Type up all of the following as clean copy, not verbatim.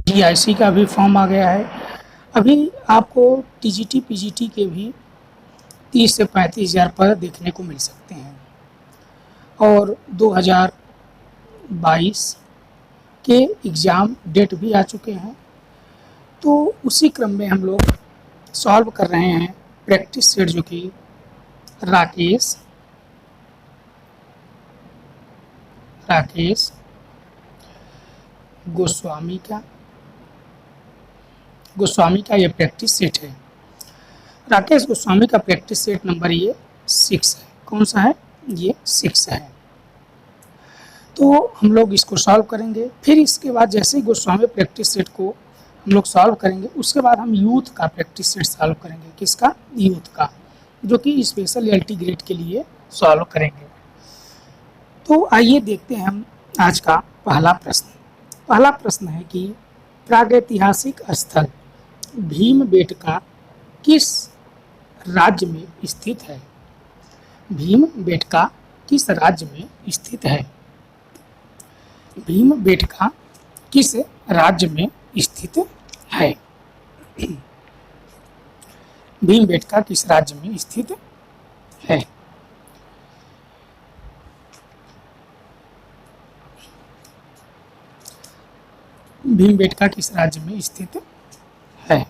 GIC का भी form आ गया है। अभी आपको टीजीटी पीजीटी के भी 30 से 35,000 पद देखने को मिल सकते हैं। और 2022 के एग्ज़ाम डेट भी आ चुके हैं, तो उसी क्रम में हम लोग सॉल्व कर रहे हैं प्रैक्टिस सेट जो कि राकेश गोस्वामी का ये प्रैक्टिस सेट है। राकेश गोस्वामी का प्रैक्टिस सेट नंबर ये 6 है। कौन सा है? ये 6 है। तो हम लोग इसको सॉल्व करेंगे। फिर इसके बाद जैसे ही गोस्वामी प्रैक्टिस सेट को हम लोग सॉल्व करेंगे, उसके बाद हम यूथ का प्रैक्टिस सेट सॉल्व करेंगे। किसका? यूथ का, जो कि स्पेशल एलटी ग्रेड के लिए सॉल्व करेंगे। तो आइए देखते हैं हम आज का पहला प्रश्न। पहला प्रश्न है कि प्रागैतिहासिक स्थल भीमबेटका किस राज्य में स्थित है? भीमबेटका किस राज्य में स्थित है? भीमबेटका किस राज्य में स्थित है? भीमबेटका किस राज्य में स्थित है? भीमबेटका किस राज्य में स्थित है?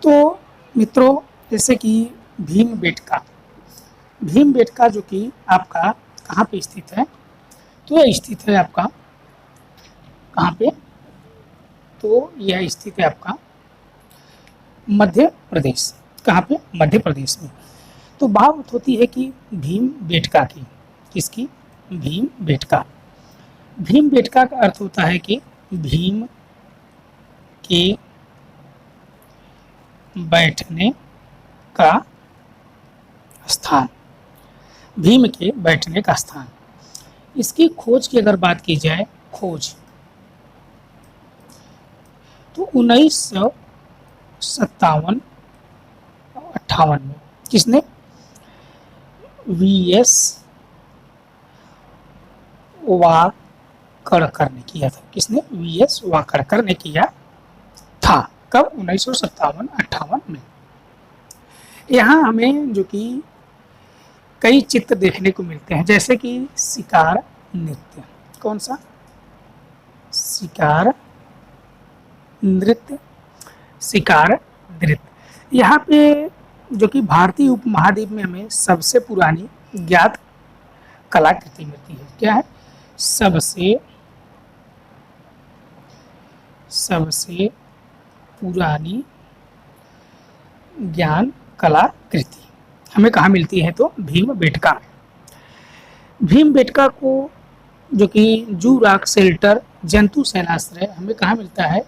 तो मित्रों, जैसे कि भीमबेटका जो कि आपका कहाँ पे स्थित है? तो यह स्थित है आपका कहाँ पे? तो यह स्थित है आपका मध्य प्रदेश। कहाँ पे? मध्य प्रदेश में। तो बात होती है कि भीमबेटका की, किसकी? भीमबेटका। भीमबेटका का अर्थ होता है कि भीम के बैठने का स्थान। भीम के बैठने का स्थान। इसकी खोज की अगर बात की जाए, खोज तो 1957-58 में किसने? वीएस वाकड़कर ने किया था। किसने? वीएस वाकड़कर ने किया था। कब? 1957-58 में। यहाँ हमें जो कि कई चित्र देखने को मिलते हैं, जैसे कि शिकार नृत्य। कौन सा? शिकार नृत्य। यहाँ पे जो कि भारतीय उपमहाद्वीप में हमें सबसे पुरानी ज्ञात कलाकृति मिलती है। क्या है? सबसे पुरानी ज्ञान कलाकृति हमें कहाँ मिलती है? तो भीमबेटका में। भीमबेटका को जो कि जू रॉक शेल्टर जंतु शैलाश्रय हमें कहाँ मिलता है?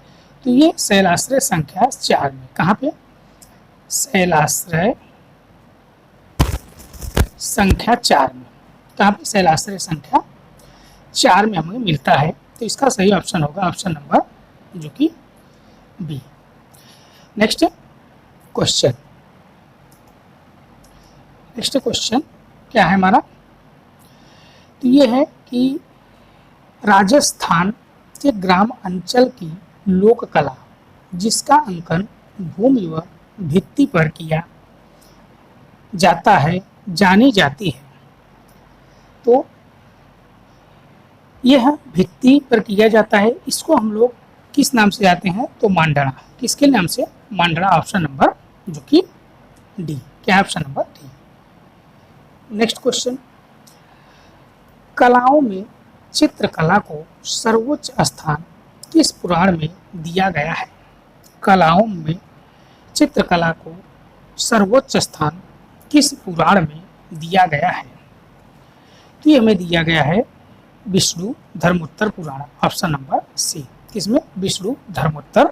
तो ये शैलाश्रय संख्या 4 में। कहाँ पे? शैलाश्रय संख्या 4 में। कहाँ पे? शैलाश्रय संख्या 4 में हमें मिलता है। तो इसका सही ऑप्शन होगा ऑप्शन नंबर जो कि बी। नेक्स्ट क्वेश्चन क्या है हमारा? तो ये है कि राजस्थान के ग्राम अंचल की लोक कला जिसका अंकन भूमि व भित्ति पर किया जाता है जानी जाती है। तो यह भित्ति पर किया जाता है, इसको हम लोग किस नाम से जाते हैं? तो मांडना। किसके नाम से? मांडना। ऑप्शन नंबर जो कि डी। क्या? Option number D. Next question, कलाओं में चित्रकला को सर्वोच्च स्थान किस पुराण में दिया गया है? कलाओं में चित्रकला को सर्वोच्च स्थान किस पुराण में दिया गया है? तो ये हमें दिया गया है Vishnu Dharmottara Purana. Option number C. किसमें? विष्णु धर्मोत्तर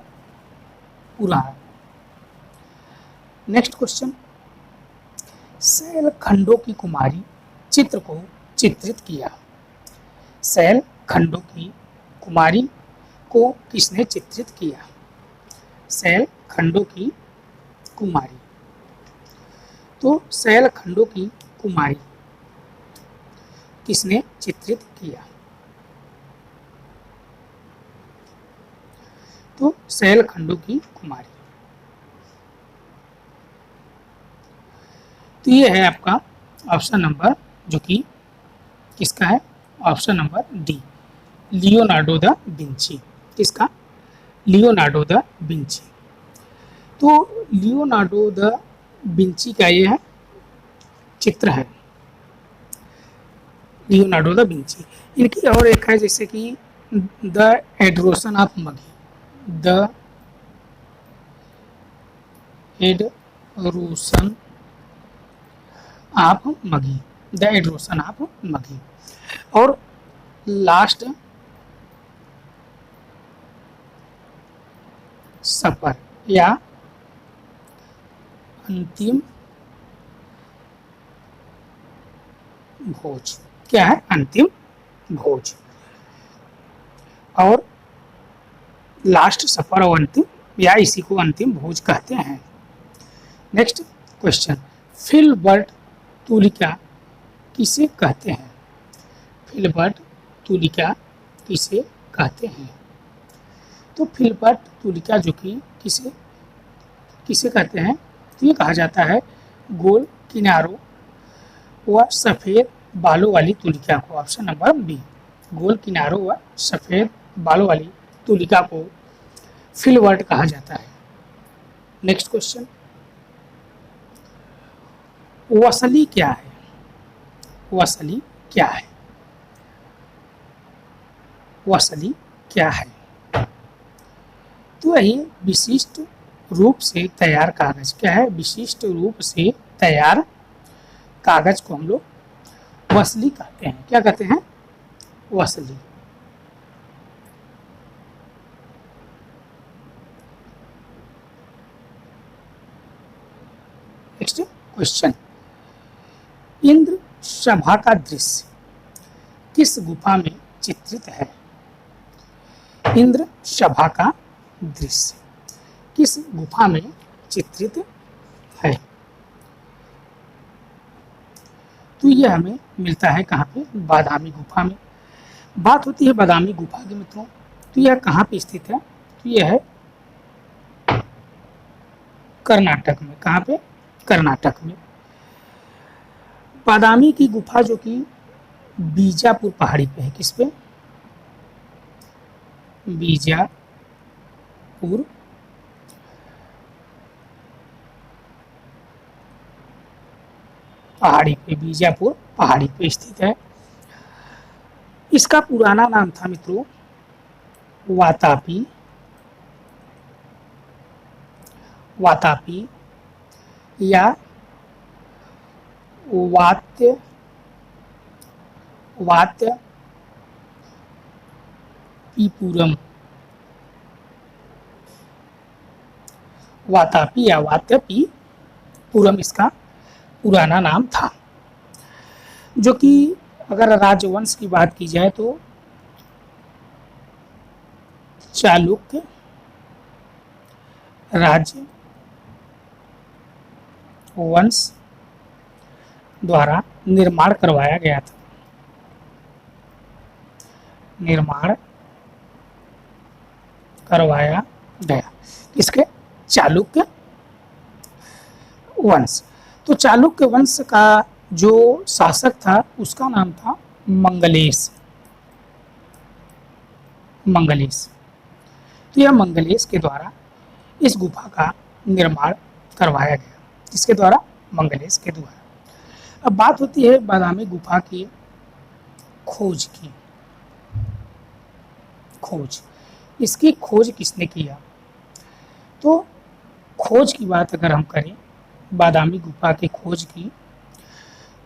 पुराण। नेक्स्ट क्वेश्चन, शैलखंडों की कुमारी चित्र को चित्रित किया। शैलखंडों की कुमारी को किसने चित्रित किया? शैलखंडों की कुमारी। तो शैलखंडों की कुमारी किसने चित्रित किया? तो शैलखंडू की कुमारी। तो ये है आपका ऑप्शन नंबर, जो कि किसका है, option number D, Leonardo da Vinci. किसका, लियोनार्डो दा विंची। तो लियोनार्डो दा विंची का ये है चित्र है, लियोनार्डो दा विंची। इनकी और एक है जैसे कि the adoration of Magi, the adoration of Magi, the adoration of Magi. और लास्ट सफर या अंतिम भोज। क्या है, अंतिम भोज। और लास्ट सफर और अंतिम, या इसी को अंतिम भोज कहते हैं। नेक्स्ट क्वेश्चन, फिलबर्ट तुलिका किसे कहते हैं? फिलबर्ट तुलिका किसे कहते हैं? तो फिलबर्ट तुलिका जो कि किसे किसे कहते हैं, तो ये कहा जाता है गोल किनारों व सफ़ेद बालों वाली तुलिका को। ऑप्शन नंबर बी, गोल किनारों व सफ़ेद बालों वाली तुलिका को फिलबर्ट कहा जाता है। नेक्स्ट क्वेश्चन, वसली क्या है? वसली क्या है? वसली क्या है? तो यही विशिष्ट रूप से तैयार कागज। क्या है, विशिष्ट रूप से तैयार कागज को हम लोग वसली कहते हैं। क्या कहते हैं, वसली। नेक्स्ट क्वेश्चन, इंद्र सभा का दृश्य किस गुफा में चित्रित है? इंद्र सभा का दृश्य किस गुफा में चित्रित है? तो यह हमें मिलता है कहाँ पे, बादामी गुफा में। बात होती है बादामी गुफा की मित्रों, तो यह कहाँ पे स्थित है? तो यह है कर्नाटक में। कहाँ पे, कर्नाटक में। बादामी की गुफा जो कि बीजापुर पहाड़ी पे है। किस पे, बीजापुर पहाड़ी पे, बीजापुर पहाड़ी पे स्थित है। इसका पुराना नाम था मित्रों वातापी, वातापी या वात्य पीपुरम, वातापी या वात्यपीपुरम इसका पुराना नाम था। जो कि अगर राजवंश की बात की जाए तो चालुक्य राजवंश द्वारा निर्माण करवाया गया था। निर्माण करवाया गया इसके चालुक्य वंश। तो चालुक्य वंश का जो शासक था उसका नाम था मंगलेश। मंगलेश। तो यह मंगलेश के द्वारा इस गुफा का निर्माण करवाया गया। किसके द्वारा? मंगलेश के द्वारा। अब बात होती है बादामी गुफा की खोज की। खोज, इसकी खोज किसने किया? तो खोज की बात अगर हम करें बादामी गुफा की खोज की,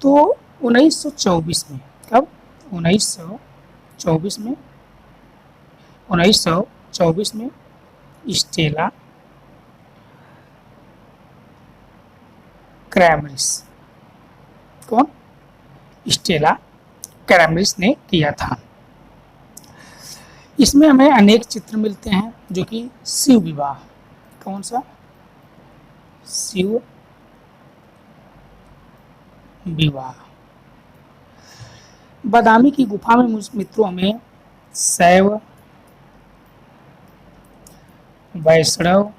तो 1924 में, कब? 1924 में, 1924 में स्टेला क्रैमरिस, कौन? स्टेला क्रैमरिस ने किया था। इसमें हमें अनेक चित्र मिलते हैं जो कि शिव विवाह, कौन सा? शिव विवाह। बादामी की गुफा में मित्रों हमें शैव वैष्णव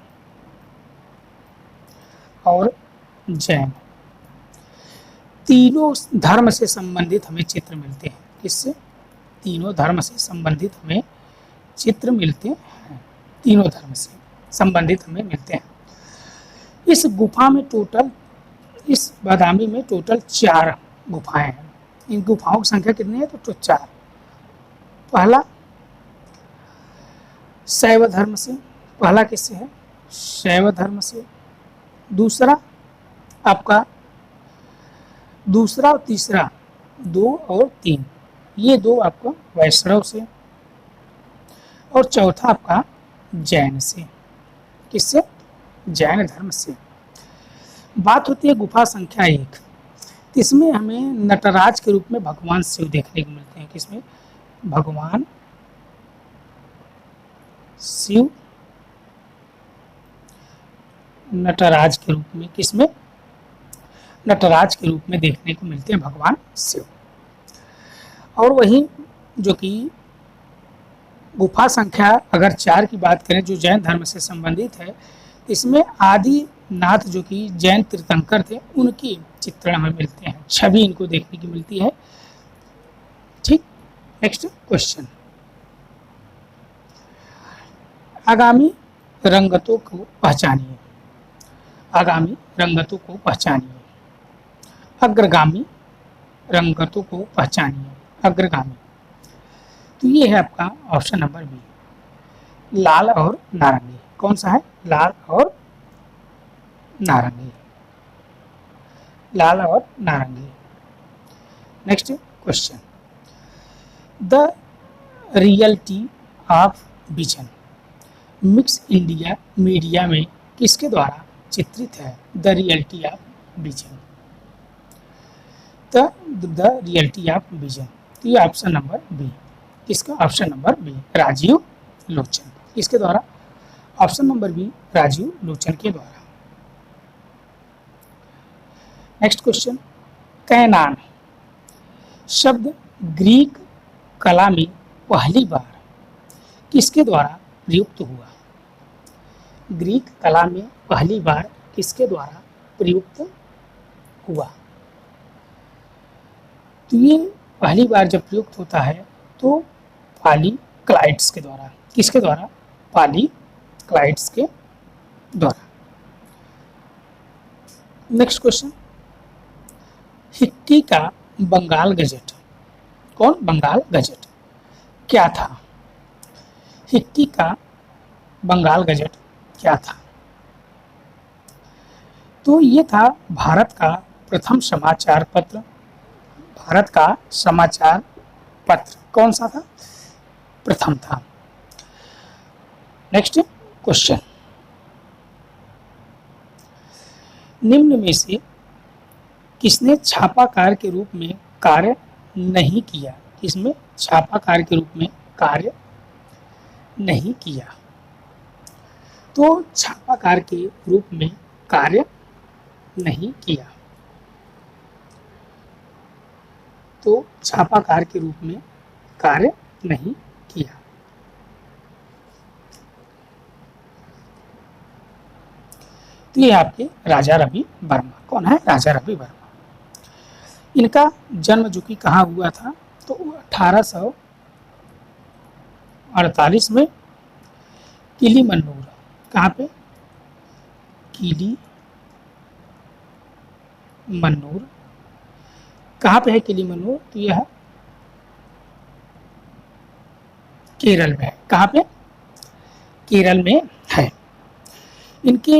और जैन, तीनों धर्म से संबंधित हमें चित्र मिलते हैं। किससे? तीनों धर्म से संबंधित हमें चित्र मिलते हैं, तीनों धर्म से संबंधित हमें मिलते हैं। इस गुफा में टोटल, इस बादामी में टोटल 4 गुफाएं हैं। इन गुफाओं की संख्या कितनी है? तो 4। पहला शैव धर्म से, पहला किससे है? शैव धर्म से। दूसरा आपका, दूसरा और तीसरा 2 और 3, ये 2 आपका वैष्णव से, और चौथा आपका जैन से। किससे? जैन धर्म से। बात होती है गुफा संख्या 1, इसमें हमें नटराज के रूप में भगवान शिव देखने को मिलते हैं। किसमें? भगवान शिव नटराज के रूप में, किसमें? नटराज के रूप में देखने को मिलते हैं भगवान शिव। और वही जो कि गुफा संख्या अगर 4 की बात करें, जो जैन धर्म से संबंधित है, इसमें आदिनाथ जो कि जैन तीर्थंकर थे, उनकी चित्रण हमें मिलते हैं, छवि इनको देखने की मिलती है। ठीक, नेक्स्ट क्वेश्चन। आगामी रंगतों को पहचानिए। आगामी रंगतों को पहचानिए। अग्रगामी रंगतों को पहचानिए। अग्रगामी, तो ये है आपका ऑप्शन नंबर बी, लाल और नारंगी। कौन सा है? लाल और नारंगी। लाल और नारंगी। Next question. The reality of vision mix India media में किसके द्वारा चित्रित है? The reality of vision. The reality of vision, तो ये ऑप्शन नंबर बी। किसका? Option number B, Rajiv Lochan. किसके द्वारा? Option number B, Rajiv Lochan के द्वारा। Next question. कैनान शब्द ग्रीक कला में पहली बार किसके द्वारा प्रयुक्त हुआ? ग्रीक कला में पहली बार किसके द्वारा प्रयुक्त हुआ? तो ये पहली बार जब प्रयुक्त होता है तो पॉलीक्लाइड्स के द्वारा। किसके द्वारा? पॉलीक्लाइड्स के द्वारा। Next question. हिक्की का बंगाल गजट, कौन? बंगाल गजट क्या था? हिक्की का बंगाल गजट क्या था? तो ये था भारत का प्रथम समाचार पत्र। भारत का समाचार पत्र कौन सा था? प्रथम था। Next question. निम्न में से किसने छापाकार के रूप में कार्य नहीं किया? किसमें छापाकार के रूप में कार्य नहीं किया? तो छापाकार के रूप में कार्य नहीं किया, तो छापाकार के रूप में कार्य नहीं किया। तो ये आपके राजा रवि वर्मा। कौन है? राजा रवि वर्मा। इनका जन्म जो कि कहाँ हुआ था? तो 1848 में किलीमन्नूर। कहाँ पे? किलीमन्नूर। कहाँ पे है किलीमन्नूर? तो यह केरल में है। कहाँ पे? केरल में है। इनके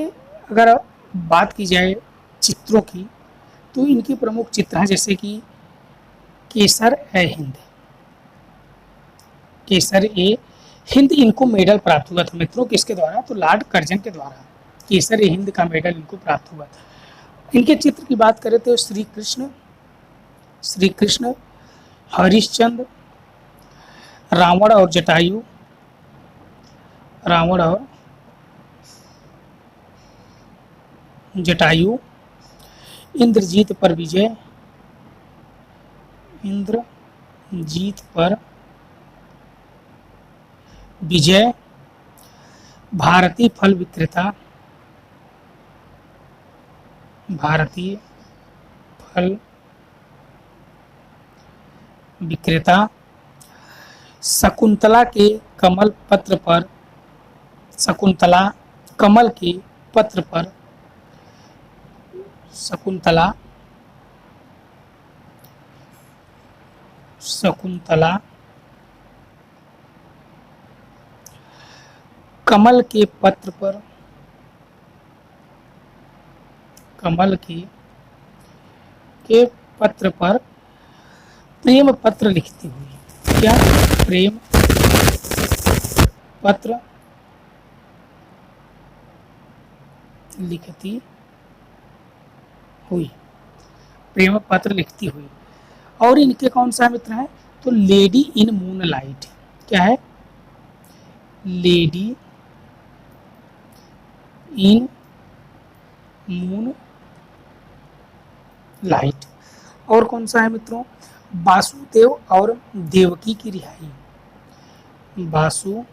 अगर बात की जाए चित्रों की, तो इनके प्रमुख चित्र हैं जैसे कि केसर ए हिंद। केसर ए हिंद इनको मेडल प्राप्त हुआ था मित्रों। किसके द्वारा? तो लॉर्ड कर्जन के द्वारा केसर ए हिंद का मेडल इनको प्राप्त हुआ था। इनके चित्र की बात करें तो श्री कृष्ण, हरिश्चंद्र, रावण और जटायु, रावण और जटायु, इंद्रजीत पर विजय, इंद्रजीत पर विजय, भारतीय फल विक्रेता, भारतीय फल विक्रेता शकुंतला के कमल पत्र पर, शकुंतला कमल के पत्र पर, शकुंतला शकुंतला कमल के पत्र पर, कमल के पत्र पर प्रेम पत्र लिखती हुई, क्या प्रेम पत्र लिखती हुई, प्रेम पत्र लिखती हुई। और इनके कौन सा मित्र है, तो लेडी इन मून लाइट, क्या है, लेडी इन मून लाइट। और कौन सा है मित्रों, वासुदेव और देवकी की रिहाई, वासुदेव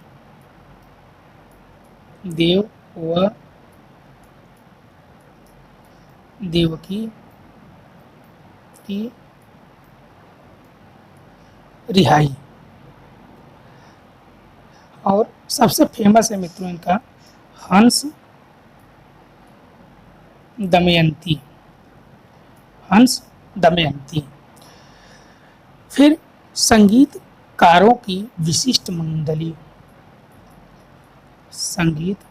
व देवकी की रिहाई। और सबसे फेमस है मित्रों इनका हंस दमयंती, हंस दमयंती। फिर संगीतकारों की विशिष्ट मंडली, संगीतकारों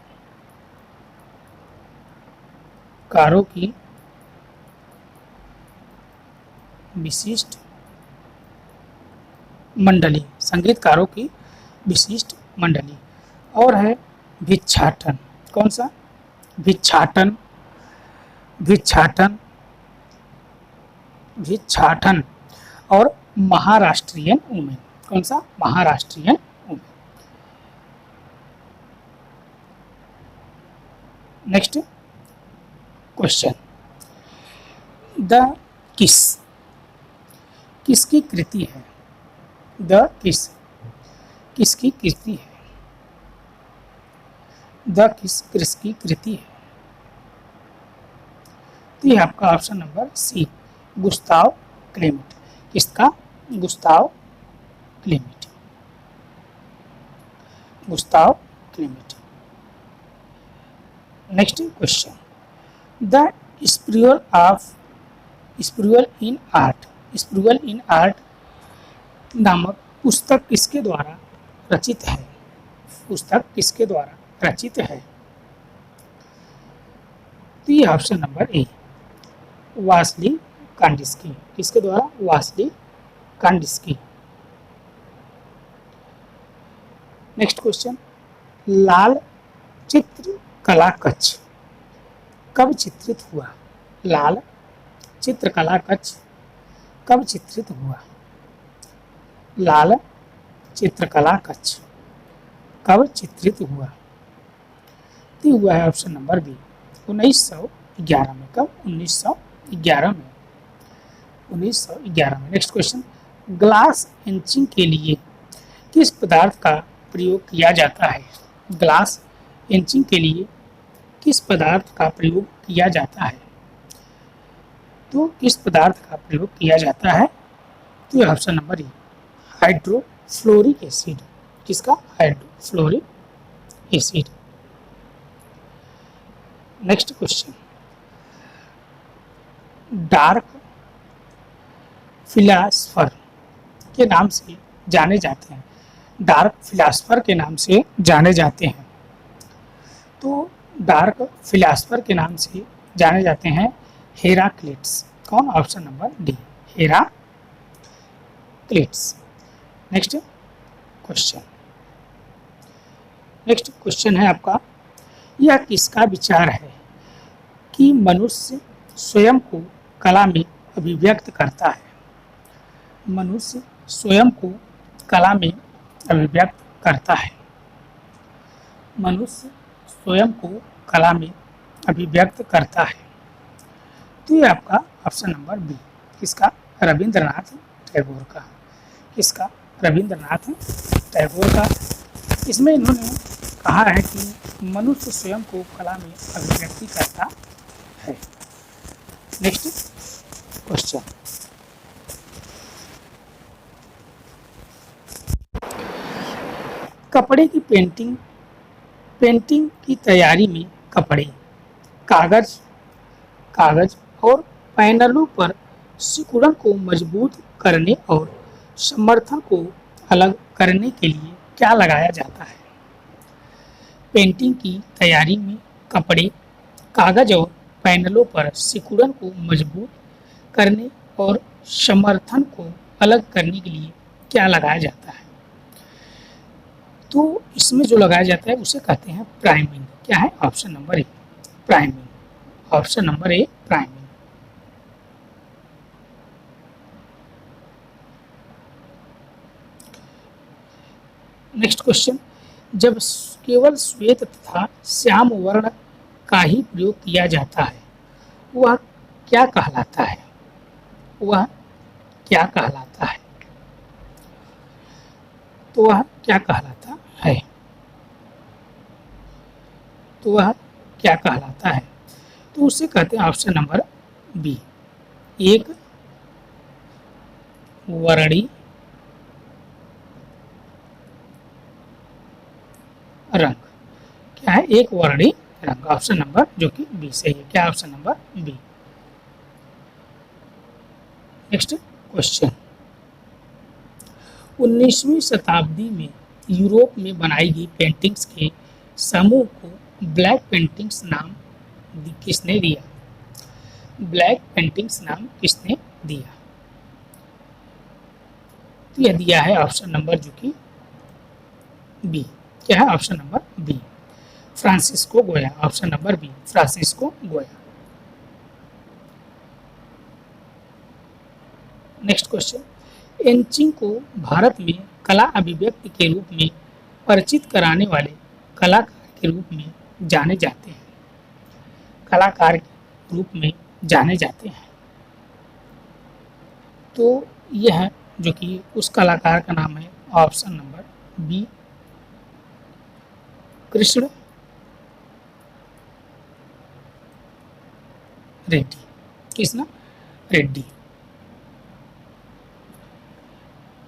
की विशिष्ट मंडली, संगीतकारों की विशिष्ट मंडली। और है भिक्षाटन, कौन सा, भिक्षाटन, भिक्षाटन, भिक्षाटन। और महाराष्ट्रियन वुमेन, कौन सा, Maharashtrian women. Next question, the किस किसकी कृति है, द किस किसकी कृति है, द किस किसकी कृति है। तो ये आपका option number C, Gustav Klimt. किसका, Gustav Klimt, Gustav Klimt. Next question, the spiritual in art, spiritual in art नामक पुस्तक किसके द्वारा रचित है, पुस्तक किसके द्वारा रचित है। तो ये ऑप्शन नंबर ए, वासली कांडिस्की, किसके द्वारा, वासली कांडिस्की। नेक्स्ट क्वेश्चन, लाल चित्रकला कक्ष कब चित्रित हुआ, लाल चित्रकला कक्ष कब चित्रित हुआ, लाल चित्रकला कक्ष कब चित्रित हुआ। तो हुआ है ऑप्शन नंबर बी, 1911 में। कब, 1911 में, 1911 में। नेक्स्ट क्वेश्चन, ग्लास एचिंग के लिए किस पदार्थ का प्रयोग किया जाता है, ग्लास एचिंग के लिए किस पदार्थ का प्रयोग किया जाता है। तो किस पदार्थ का प्रयोग किया जाता है, तो ये option number A, hydrofluoric acid. किसका, hydrofluoric acid. Next question, dark philosopher के नाम से जाने जाते हैं, डार्क फिलासफर के नाम से जाने जाते हैं। तो डार्क फिलासफर के नाम से जाने जाते हैं हेराक्लिट्स। कौन, option number D, Heraclitus. Next question, next question है आपका, यह किसका विचार है कि मनुष्य स्वयं को कला में अभिव्यक्त करता है, मनुष्य स्वयं को कला में अभिव्यक्त करता है, मनुष्य स्वयं को कला में अभिव्यक्त करता है। तो ये आपका ऑप्शन नंबर बी, किसका, रविंद्रनाथ टैगोर का। किसका, रविंद्रनाथ टैगोर का। इसमें इन्होंने कहा है कि मनुष्य स्वयं को कला में अभिव्यक्ति करता है। नेक्स्ट क्वेश्चन, कपड़े की पेंटिंग की तैयारी में कपड़े, कागज और पैनलों पर सिकुड़न को मजबूत करने और समर्थन को अलग करने के लिए क्या लगाया जाता है? पेंटिंग की तैयारी में कपड़े, कागज और पैनलों पर सिकुड़न को मजबूत करने और समर्थन को अलग करने के लिए क्या लगाया जाता है? तो इसमें जो लगाया जाता है उसे कहते हैं प्राइमिंग। क्या है? ऑप्शन नंबर ए, प्राइमिंग। ऑप्शन नंबर ए, प्राइमिंग। नेक्स्ट क्वेश्चन, जब केवल श्वेत तथा श्याम वर्ण का ही प्रयोग किया जाता है वह क्या कहलाता है? वह क्या कहलाता है? तो वह क्या कहलाता है? तो वह क्या कहलाता है? तो उसे कहते हैं ऑप्शन नंबर बी, एक वर्णी रंग। क्या है? एक वर्णी रंग। ऑप्शन नंबर जो कि बी सही है। क्या? Option number B. Next question, 19वीं शताब्दी में यूरोप में बनाई गई पेंटिंग्स के समूह को ब्लैक पेंटिंग्स नाम किसने दिया? ब्लैक पेंटिंग्स नाम किसने दिया? तो यह दिया है ऑप्शन नंबर जो कि बी। क्या है? ऑप्शन नंबर बी, फ्रांसिस्को गोया। ऑप्शन नंबर बी, फ्रांसिस्को गोया। नेक्स्ट क्वेश्चन, एचिंग को भारत में कला अभिव्यक्ति के रूप में परिचित कराने वाले कलाकार के रूप में जाने जाते हैं। कलाकार के रूप में जाने जाते हैं। तो यह जो कि उस कलाकार का नाम है option number B, Krishna Reddy. Krishna Reddy.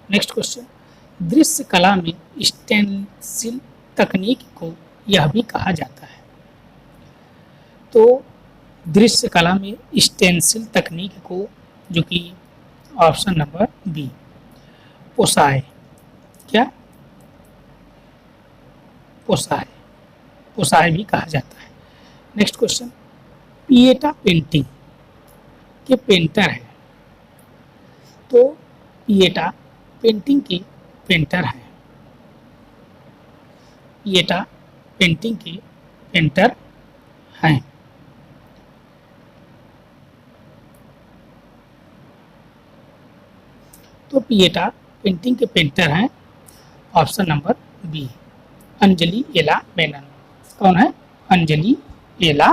Next question, दृश्य कला में स्टेंसिल तकनीक को यह भी कहा जाता है। तो दृश्य कला में स्टेंसिल तकनीक को जो कि ऑप्शन नंबर बी, पोसाए। क्या? पोसाए। पोसाए भी कहा जाता है। नेक्स्ट क्वेश्चन, पिएटा पेंटिंग के पेंटर हैं। तो पिएटा पेंटिंग के पेंटर हैं। पिएटा पेंटिंग के पेंटर हैं। तो पिएटा पेंटिंग के पेंटर हैं ऑप्शन नंबर बी, अंजलि एला मेनन। कौन है? अंजलि एला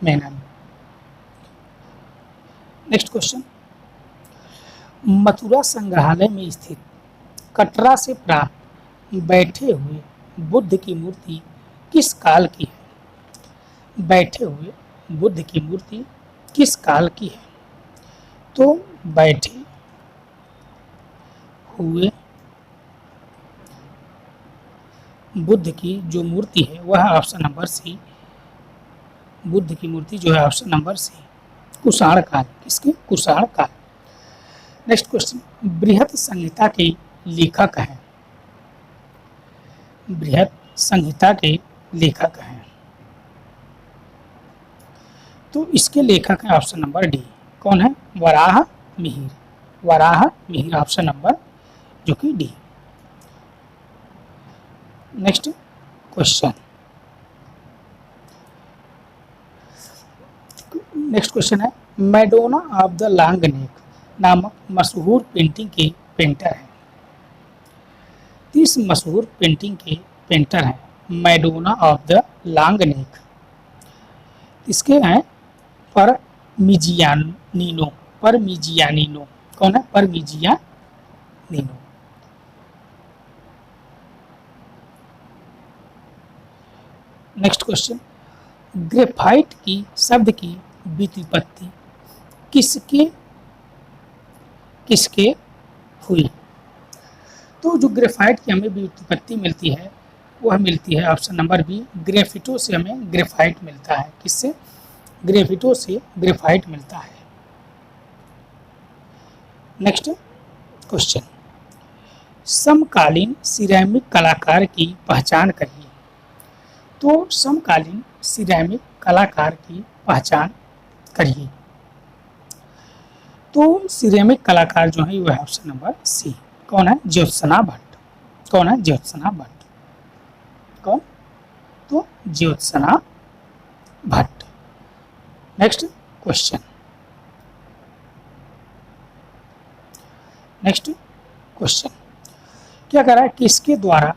मेनन। नेक्स्ट क्वेश्चन, मथुरा संग्रहालय में स्थित कटरा से प्राप्त बैठे हुए बुद्ध की मूर्ति किस काल की है? बैठे हुए बुद्ध की मूर्ति किस काल की है? तो बैठे हुए बुद्ध की जो मूर्ति है वह ऑप्शन नंबर सी, बुद्ध की मूर्ति जो है ऑप्शन नंबर सी, कुषाण काल। किसके? कुषाण काल। नेक्स्ट क्वेश्चन, बृहत संहिता के लेखक हैं। बृहत संहिता के लेखक हैं। तो इसके लेखक हैं ऑप्शन नंबर डी। कौन है? Varahamihira. Varahamihira option number जो कि D. Next question, next question है, Madonna of the long neck नामक मशहूर पेंटिंग के पेंटर हैं। इस मशहूर पेंटिंग के पेंटर हैं मैडोना ऑफ द लॉन्ग नेक। इसके हैं परमिजियानिनो। परमिजियानिनो। कौन है? परमिजियानिनो। नेक्स्ट क्वेश्चन, ग्रेफाइट की शब्द की व्युत्पत्ति किसके किसके हुई? तो जो ग्रेफाइट की हमें व्युत्पत्ति मिलती है वह मिलती है ऑप्शन नंबर बी, ग्रेफिटो से हमें ग्रेफाइट मिलता है। किससे? ग्रेफिटो से ग्रेफाइट मिलता है। नेक्स्ट क्वेश्चन, समकालीन सिरेमिक कलाकार की पहचान करिए। तो समकालीन सिरेमिक कलाकार की पहचान करिए। तो सिरेमिक कलाकार जो है वह है ऑप्शन नंबर सी। कौन है? ज्योत्सना भट्ट। कौन है? ज्योत्सना भट्ट। कौन? तो Jyotsna Bhatt. Next question, next question क्या कह रहा है? किसके द्वारा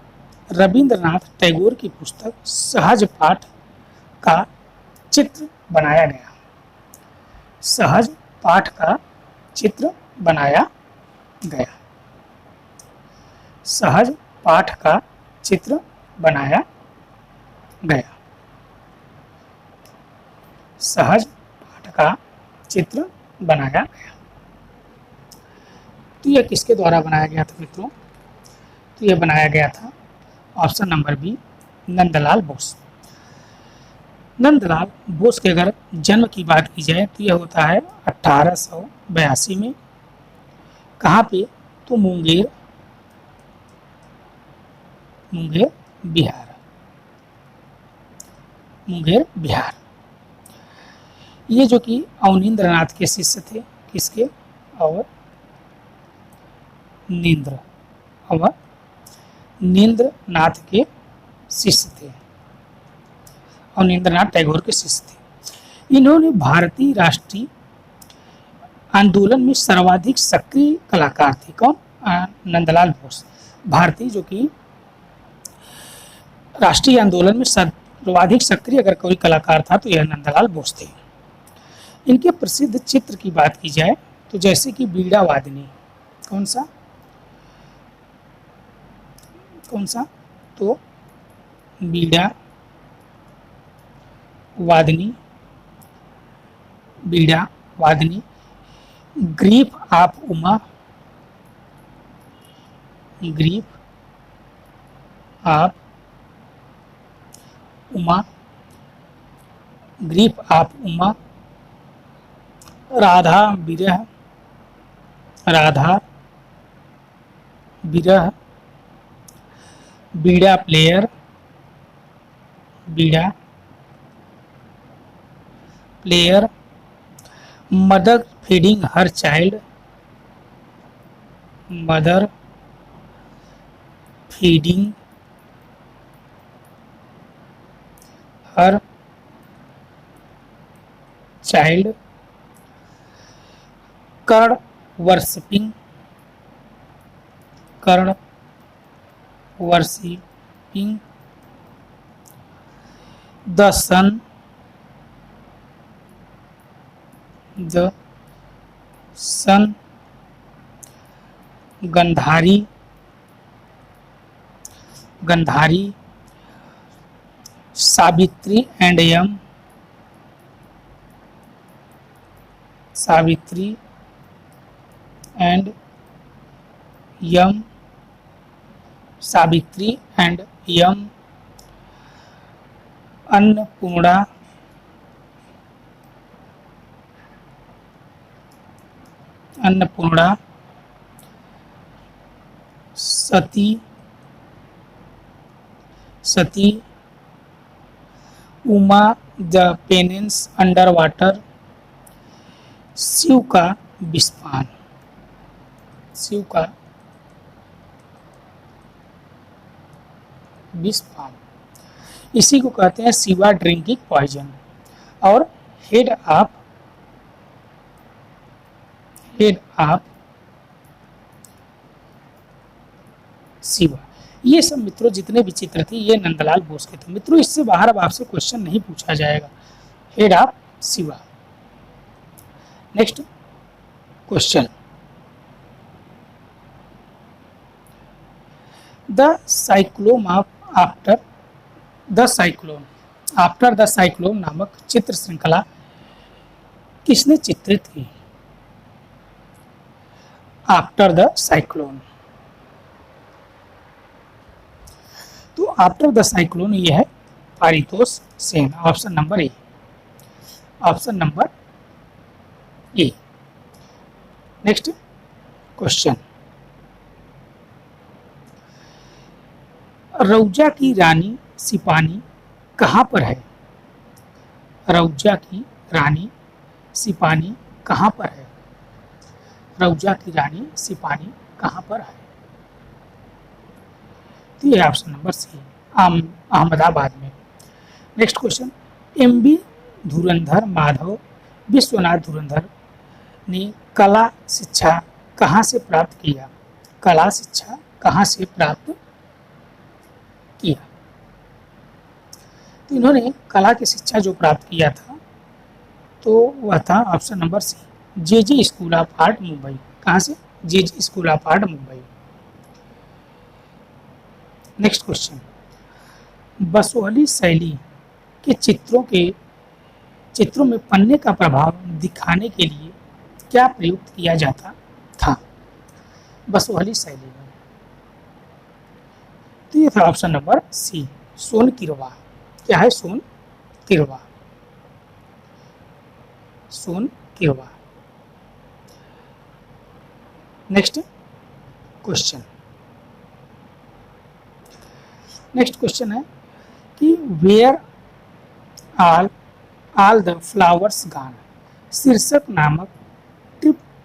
रविंद्रनाथ टैगोर की पुस्तक सहज पाठ का चित्र बनाया गया? सहज पाठ का चित्र बनाया गया। सहज पाठ का चित्र बनाया गया। सहज पाठ का चित्र बनाया गया। तो यह किसके द्वारा बनाया गया था मित्रों? तो यह बनाया गया था option number B, Nandalal Bose. Nandalal Bose के अगर जन्म की बात की जाए तो यह होता है 1882 में। कहाँ पे? तो मुंगेर, मुंगेर बिहार। मुंगेर बिहार। ये जो कि अवनींद्रनाथ के शिष्य थे। किसके? अवनींद्रनाथ के शिष्य थे। अवनींद्रनाथ टैगोर के शिष्य थे। इन्होंने भारतीय राष्ट्रीय आंदोलन में सर्वाधिक सक्रिय कलाकार थे। कौन? नंदलाल बोस। भारतीय जो कि राष्ट्रीय आंदोलन में सर्वाधिक सक्रिय अगर कोई कलाकार था तो यह नंदलाल बोस थे। इनके प्रसिद्ध चित्र की बात की जाए तो जैसे कि बीड़ा वादनी। कौन सा? कौन सा? तो बीड़ा वादनी। बीड़ा Vadini. Grief of Uma. Grief of Uma. Grief of Uma. Radha Virah. Radha Virah. बीड़ा प्लेयर। बीड़ा player. Mother feeding her child. Mother feeding her child. Karna worshipping. Karna worshipping the sun. The sun. Gandhari. Gandhari. Savitri and Yama. Savitri and Yama. Savitri and Yama. Annapurna. Annapurna. Sati. Sati. Uma the penance under water. Shiva का विस्पान। शिव का विस्पान। इसी को कहते हैं शिवा ड्रिंकिंग पॉइजन। और हेड ऑफ शिवा। ये सब मित्रों जितने भी चित्र थे ये नंदलाल बोस के थे। मित्रों इससे बाहर अब आपसे क्वेश्चन नहीं पूछा जाएगा। Head of Shiva. Next question, the cyclone of after the cyclone after the cyclone नामक चित्र श्रृंखला किसने चित्रित की? After the cyclone. तो आफ्टर द साइक्लोन ये है Paritosh Sen. Option number A. Option number A. Next question, रौजा की रानी सिपानी कहाँ पर है? रौजा की रानी सिपानी कहाँ पर है? रौजा की रानी सिपानी कहाँ पर है? तो ये ऑप्शन नंबर सी, अहमदाबाद में। नेक्स्ट क्वेश्चन, एमबी धुरंधर माधव विश्वनाथ धुरंधर ने कला शिक्षा कहाँ से प्राप्त किया? कला शिक्षा कहाँ से प्राप्त किया? तो इन्होंने कला की शिक्षा जो प्राप्त किया था तो वह था option number C, J school of art Mumbai. कहाँ से? J school of art Mumbai. Next question, Basohli शैली के चित्रों में पन्ने का प्रभाव दिखाने के लिए क्या प्रयुक्त किया जाता था? बसोहली शैली में तो ये था ऑप्शन नंबर सी, सोन किरवा। क्या है? सोन किरवा। सोन किरवा। नेक्स्ट क्वेश्चन, नेक्स्ट क्वेश्चन है कि where all the flowers gone शीर्षक नामक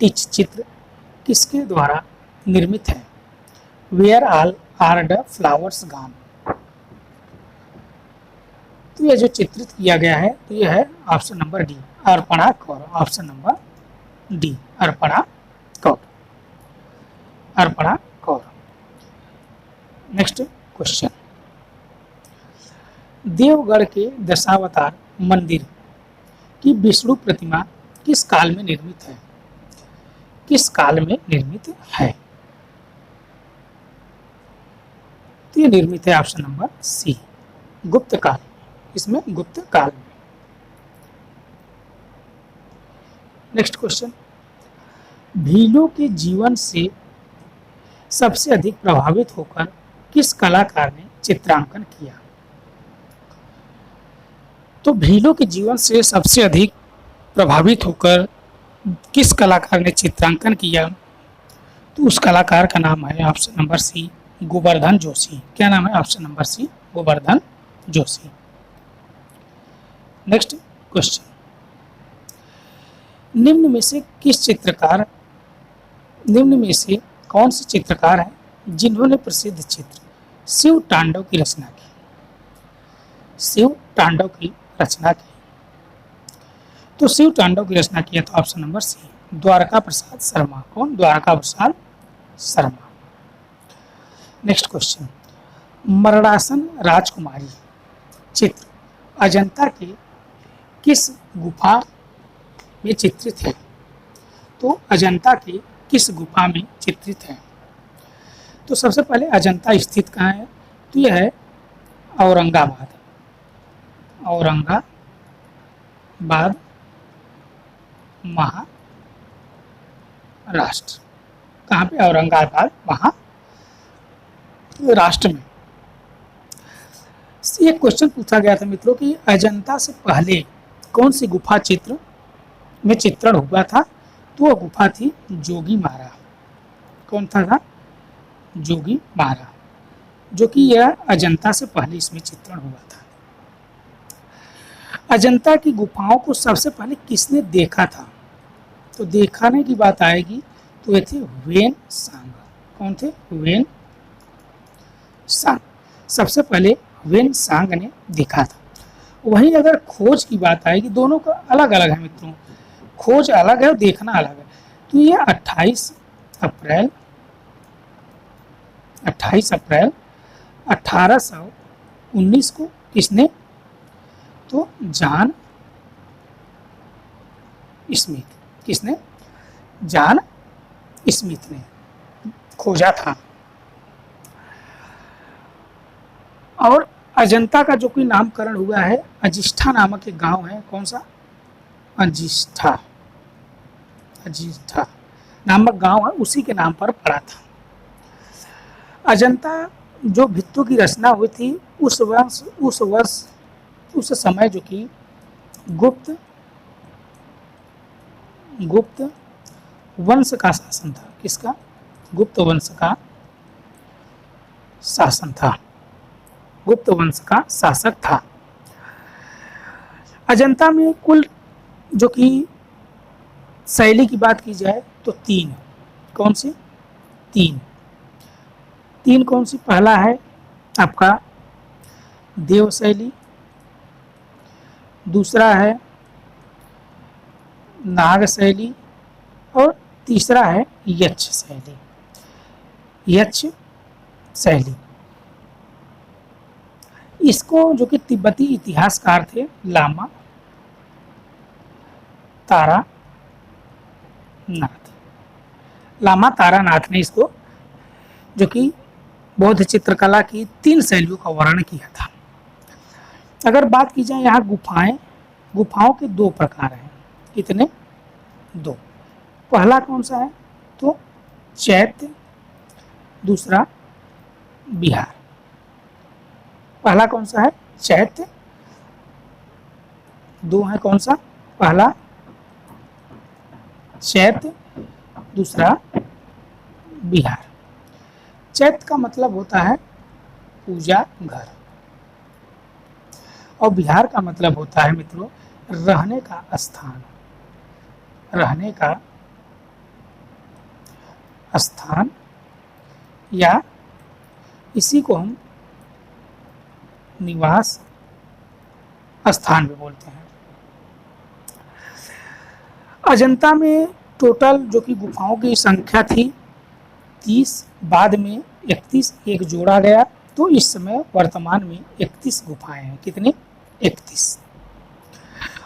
टिच चित्र किसके द्वारा निर्मित है? Where all are the flowers gone. तो यह जो चित्रित किया गया है तो यह है option number D, Arpana Kaur. Option number D, Arpana Kaur. Arpana Kaur. Next question, Deogarh के दशावतार मंदिर की विष्णु प्रतिमा किस काल में निर्मित है? किस काल में निर्मित है? तो ये निर्मित है ऑप्शन नंबर सी, गुप्त काल। इसमें गुप्त काल में। नेक्स्ट क्वेश्चन, भीलों के जीवन से सबसे अधिक प्रभावित होकर किस कलाकार ने चित्रांकन किया? तो भीलों के जीवन से सबसे अधिक प्रभावित होकर किस कलाकार ने चित्रांकन किया? तो उस कलाकार का नाम है option number C, Govardhan Joshi. क्या नाम है? Option number C, Govardhan Joshi. Next question, निम्न में से कौन से चित्रकार हैं जिन्होंने प्रसिद्ध चित्र शिव तांडव की रचना की? शिव तांडव की रचना की। तो शिव तांडव की रचना किया तो ऑप्शन नंबर सी, द्वारका प्रसाद शर्मा। कौन? द्वारका प्रसाद शर्मा। नेक्स्ट क्वेश्चन, मरणासन राजकुमारी चित्र अजंता के किस गुफा में चित्रित है? तो अजंता के किस गुफा में चित्रित है? तो सबसे पहले अजंता स्थित कहाँ है? तो यह है औरंगाबाद। औरंगाबाद महाराष्ट्र। कहाँ पे? औरंगाबाद महाराष्ट्र में। एक क्वेश्चन पूछा गया था मित्रों कि अजंता से पहले कौन सी गुफा चित्र में चित्रण हुआ था? तो वह गुफा थी जोगी मारा। कौन था? जोगी मारा, जो कि यह अजंता से पहले इसमें चित्रण हुआ था। अजंता की गुफाओं को सबसे पहले किसने देखा था? तो दिखाने की बात आएगी तो ये थे वेन सांग। कौन थे? Hiuen Tsang. सबसे पहले वेन सांग ने देखा था। वहीं अगर खोज की बात आएगी, दोनों का अलग अलग है मित्रों, खोज अलग है और देखना अलग है। तो ये 28 अप्रैल 1819 को किसने? तो जॉन स्मिथ। किसने? जॉन स्मिथ ने खोजा था। और अजंता का जो कोई नामकरण हुआ है, अजिष्ठा नामक एक गांव है, कौन सा? अजिष्ठा, अजिष्ठा नामक गांव है, उसी के नाम पर पड़ा था। अजंता जो भित्तों की रचना हुई थी उस समय जो कि गुप्त वंश का शासन था। किसका? गुप्त वंश का शासन था, गुप्त वंश का शासक था। अजंता में कुल जो कि शैली की बात की जाए तो 3, कौन सी? 3 कौन सी? पहला है आपका देव शैली, दूसरा है नाग शैली और तीसरा है यक्ष शैली। यक्ष शैली इसको जो कि तिब्बती इतिहासकार थे लामा तारानाथ ने इसको जो कि बौद्ध चित्रकला की 3 शैलियों का वर्णन किया था। अगर बात की जाए यहाँ गुफाओं के 2 प्रकार हैं। कितने? 2। पहला कौन सा है? तो चैत्य, दूसरा विहार। पहला कौन सा है? चैत्य। 2 है, कौन सा? पहला चैत्य, दूसरा विहार। चैत्य का मतलब होता है पूजा घर और विहार का मतलब होता है मित्रों रहने का स्थान, रहने का स्थान, या इसी को हम निवास स्थान भी बोलते हैं। अजंता में टोटल जो कि गुफाओं की संख्या थी 30, बाद में 31 एक जोड़ा गया, तो इस समय वर्तमान में 31 गुफाएं हैं। कितनी? 31।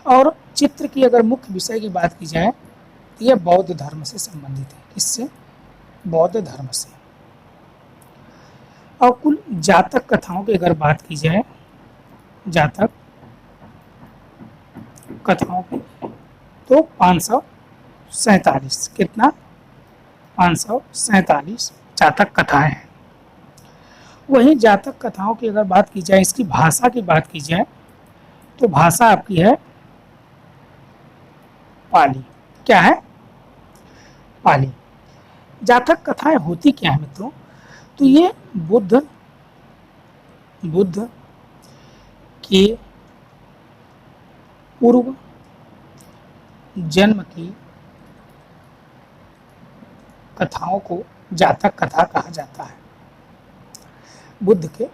और चित्र की अगर मुख्य विषय की बात की जाए तो यह बौद्ध धर्म से संबंधित है। किससे? बौद्ध धर्म से। और कुल जातक कथाओं की अगर बात की जाए, जातक कथाओं की, तो 547। कितना? 547 जातक कथाएं हैं। वहीं जातक कथाओं की अगर बात की जाए, इसकी भाषा की बात की जाए तो भाषा आपकी है पाली। क्या है? पाली। जातक कथाएं होती क्या है मित्रों? तो ये बुद्ध के पूर्व जन्म की कथाओं को जातक कथा कहा जाता है। बुद्ध के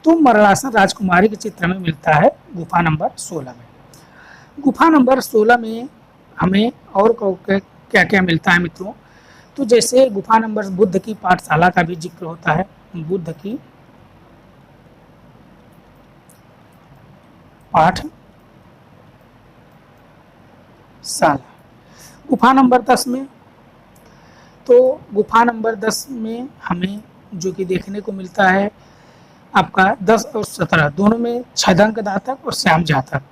तो मरणासन राजकुमारी के चित्र में मिलता है गुफा नंबर 16 में। गुफा नंबर 16 में हमें और क्या क्या मिलता है मित्रों? तो जैसे गुफा नंबर बुद्ध की पाठशाला का भी जिक्र होता है। बुद्ध की पाठशाला गुफा नंबर 10 में, तो गुफा नंबर 10 में हमें जो कि देखने को मिलता है आपका 10 और 17 दोनों में छदंग दातक और श्याम जातक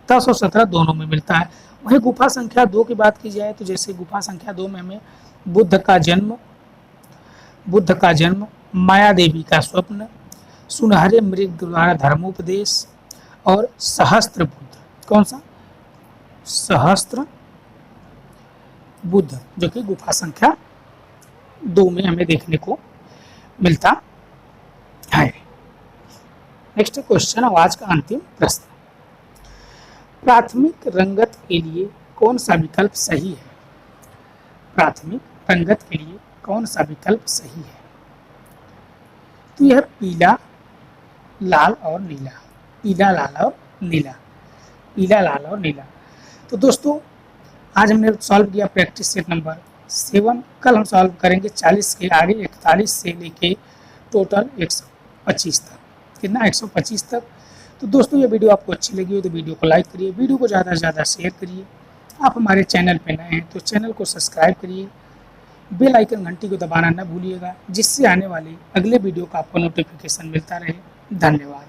10 और 17 दोनों में मिलता है। वहीं गुफा संख्या 2 की बात की जाए तो जैसे गुफा संख्या 2 में हमें बुद्ध का जन्म, माया देवी का स्वप्न, सुनहरे मृग द्वारा धर्मोपदेश और सहस्त्र बुद्ध। कौन सा? सहस्त्र बुद्ध, जो कि गुफा संख्या 2 में हमें देखने को मिलता है। नेक्स्ट क्वेश्चन, आज का अंतिम प्रश्न, प्राथमिक रंगत के लिए कौन सा विकल्प सही है? प्राथमिक रंगत के लिए कौन सा विकल्प सही है? तो यह पीला, लाल और नीला। पीला, लाल और नीला। पीला, लाल और नीला। तो दोस्तों आज हमने सॉल्व किया प्रैक्टिस सेट नंबर 7। कल हम सॉल्व करेंगे 40 के आगे 41 से लेके टोटल 125 तक। कितना? 125 तक। तो दोस्तों ये वीडियो आपको अच्छी लगी हो तो वीडियो को लाइक करिए, वीडियो को ज़्यादा से ज़्यादा शेयर करिए। आप हमारे चैनल पे नए हैं तो चैनल को सब्सक्राइब करिए, बेल आइकन घंटी को दबाना न भूलिएगा, जिससे आने वाले अगले वीडियो का आपको नोटिफिकेशन मिलता रहे। धन्यवाद।